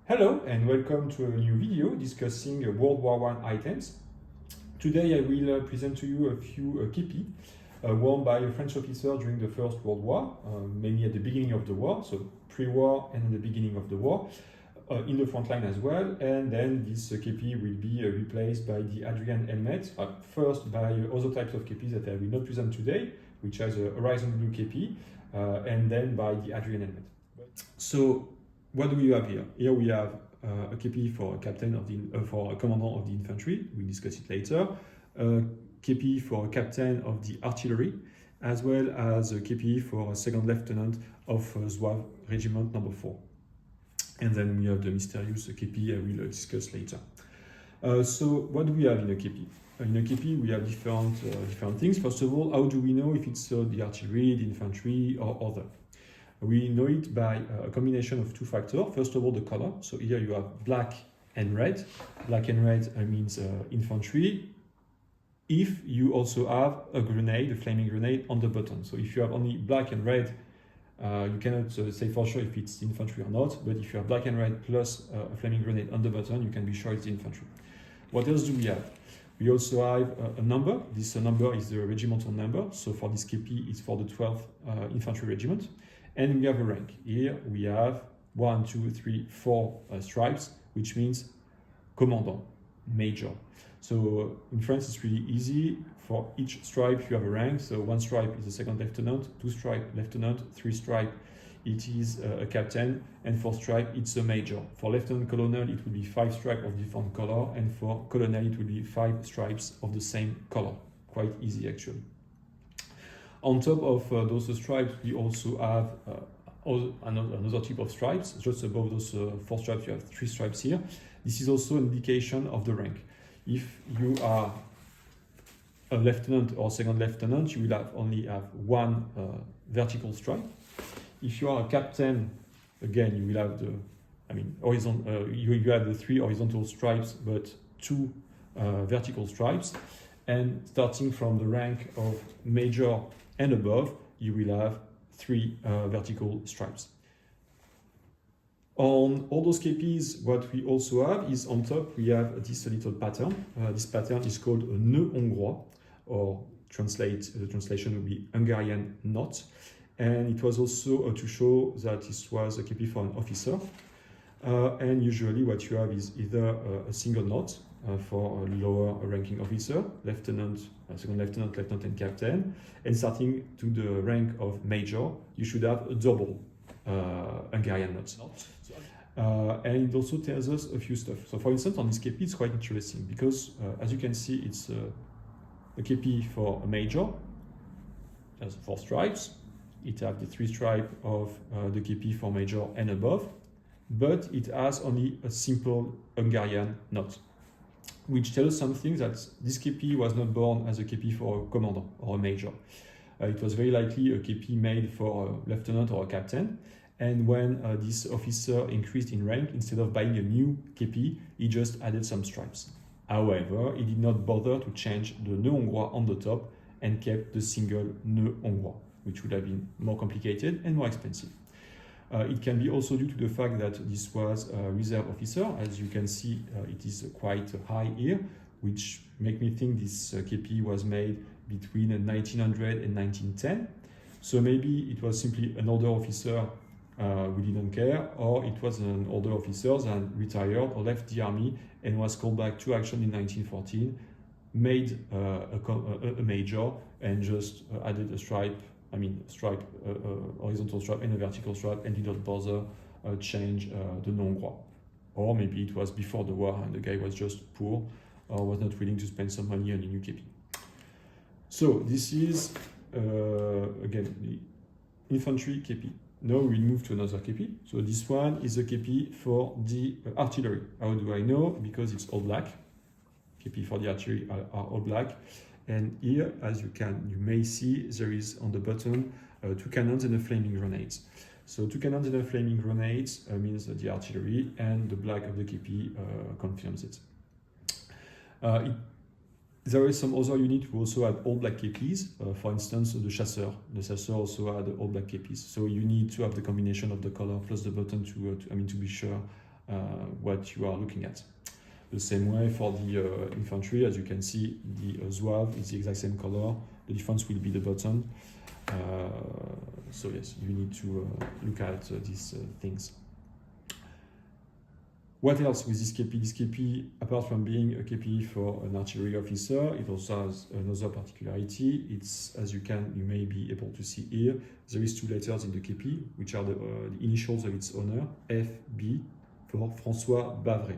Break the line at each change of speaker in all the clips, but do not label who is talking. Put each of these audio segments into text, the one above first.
Hello and welcome to a new video discussing World War I items. Today I will present to you a few kepi worn by a French officer during the First World War, mainly at the beginning of the war, so pre-war and at the beginning of the war, in the front line as well. And then this kepi will be replaced by the Adrian helmet, first by other types of kepis that I will not present today, which has a horizon blue kepi, and then by the Adrian helmet. So what do we have here? Here we have a kepi for a captain of for a commandant of the infantry. We'll discuss it later. A kepi for a captain of the artillery, as well as a kepi for a second lieutenant of Zouave Regiment number 4. And then we have the mysterious kepi I will discuss later. So what do we have in a kepi? In a kepi we have different things. First of all, how do we know if it's the artillery, the infantry, or other? We know it by a combination of two factors. First of all, the color. So here you have black and red. Black and red means infantry. If you also have a grenade, a flaming grenade on the button. So if you have only black and red, you cannot say for sure if it's infantry or not. But if you have black and red plus a flaming grenade on the button, you can be sure it's the infantry. What else do we have? We also have a number. This number is the regimental number. So for this kepi, it's for the 12th Infantry Regiment. And we have a rank. Here we have 1, 2, 3, 4 stripes, which means commandant, major. So in France, it's really easy. For each stripe, you have a rank. So 1 stripe is a second lieutenant, 2 stripe lieutenant, 3 stripe it is a captain, and 4 stripe it's a major. For lieutenant colonel, it will be 5 stripes of different color, and for colonel, it will be 5 stripes of the same color. Quite easy actually. On top of those stripes, we also have another type of stripes. Just above those 4 stripes, you have 3 stripes here. This is also an indication of the rank. If you are a lieutenant or second lieutenant, you will only have 1 vertical stripe. If you are a captain, again, you will have you have the 3 horizontal stripes, but 2 vertical stripes. And starting from the rank of major and above, you will have 3 vertical stripes. On all those kepis, what we also have is on top we have this little pattern. This pattern is called a nœud hongrois, or the translation would be Hungarian knot. And it was also to show that this was a kepi for an officer. And usually what you have is either a single knot for a lower ranking officer, lieutenant, second lieutenant, lieutenant and captain, and starting to the rank of major, you should have a double Hungarian knot. And it also tells us a few stuff. So for instance, on this kepi, it's quite interesting because as you can see, it's a kepi for a major. It has 4 stripes. It has the 3 stripes of the kepi for major and above, but it has only a simple Hungarian knot, which tells something that this kepi was not born as a kepi for a commandant or a major. It was very likely a kepi made for a lieutenant or a captain. And when this officer increased in rank, instead of buying a new kepi, he just added some stripes. However, he did not bother to change the nœud hongrois on the top and kept the single nœud hongrois, which would have been more complicated and more expensive. It can be also due to the fact that this was a reserve officer. As you can see, it is quite high here, which make me think this kepi was made between 1900 and 1910. So maybe it was simply an older officer who didn't care, or it was an older officer that retired or left the army and was called back to action in 1914, made a major and just added a stripe, horizontal stripe and a vertical stripe, and did not bother change the nœud hongrois. Or maybe it was before the war and the guy was just poor or was not willing to spend some money on a new kepi. So this is again the infantry kepi. Now we'll move to another kepi. So this one is a kepi for the artillery. How do I know? Because it's all black. Kepi for the artillery are all black. And here, as you may see, there is on the bottom 2 cannons and a flaming grenade. So 2 cannons and a flaming grenade means the artillery, and the black of the kepi confirms it. There is some other unit who also had all black kepis. For instance, the chasseur. The chasseur also had all black kepis. So you need to have the combination of the color plus the button to be sure what you are looking at. The same way for the infantry, as you can see, the zouave is the exact same color. The difference will be the button. So yes, you need to look at these things. What else with this kepi? This kepi, apart from being a kepi for an artillery officer, it also has another particularity. It's, as you may be able to see here, there is 2 letters in the kepi, which are the initials of its owner, FB, for François Bavray.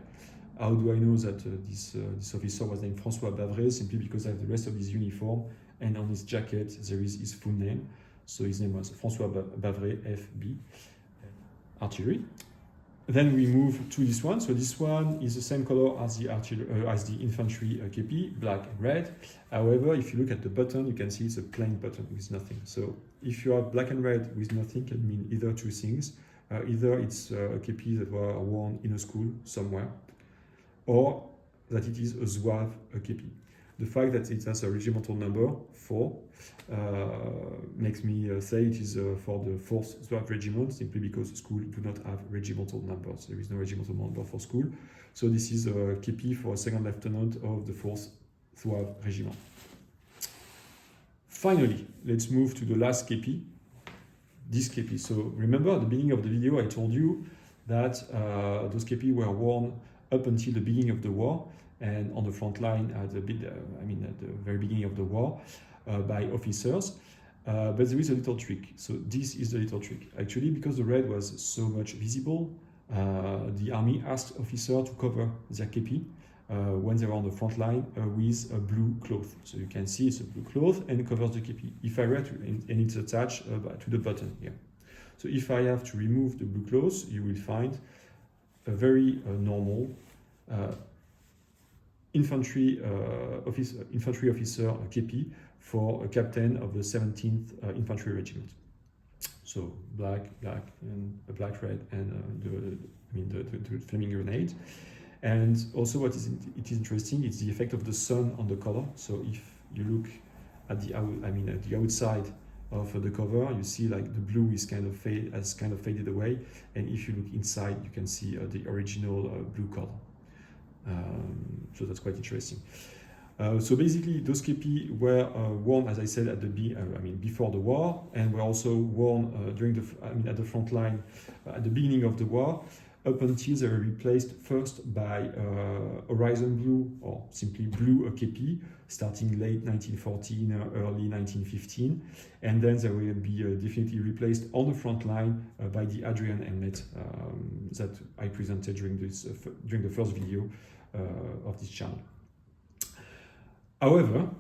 How do I know that this officer was named François Bavray? Simply because I have the rest of his uniform, and on his jacket there is his full name. So his name was François Bavray, FB, artillery. Then we move to this one. So this one is the same color as the infantry kepi, black and red. However, if you look at the button, you can see it's a plain button with nothing. So if you have black and red with nothing, it can mean either 2 things. Either it's a kepi that were worn in a school somewhere, or that it is a zouave kepi. The fact that it has a regimental number 4 makes me say it is for the 4th Zouave regiment, simply because the school do not have regimental numbers. There is no regimental number for school. So this is a kepi for a 2nd lieutenant of the 4th Zouave regiment. Finally, let's move to the last kepi, this kepi. So remember at the beginning of the video I told you that those kepi were worn up until the beginning of the war, and on the front line at the very beginning of the war by officers. But there is a little trick. So this is the little trick. Actually, because the red was so much visible, the army asked officers to cover their kepi when they were on the front line with a blue cloth. So you can see it's a blue cloth and it covers the kepi. If I were to, and it's attached to the button here. So if I have to remove the blue cloth, you will find a very normal infantry officer kepi for a captain of the 17th Infantry Regiment. So black, and a black, red, and the flaming grenade. And also, it is interesting. It's the effect of the sun on the color. So if you look at the outside of the cover, you see like the blue is kind of faded away, and if you look inside, you can see the original blue color. So that's quite interesting. So basically, those kepi were worn, as I said, at the before the war, and were also worn at the front line at the beginning of the war, up until they were replaced first by horizon blue or simply blue kepi, starting late 1914, early 1915, and then they will be definitely replaced on the front line by the Adrian helmet that I presented during the first video of this channel. However,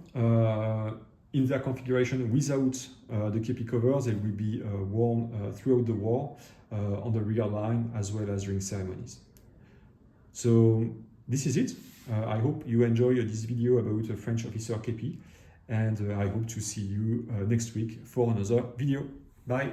in their configuration without the kepi cover, they will be worn throughout the war on the rear line as well as during ceremonies. So this is it. I hope you enjoy this video about a French officer kepi, and I hope to see you next week for another video. Bye!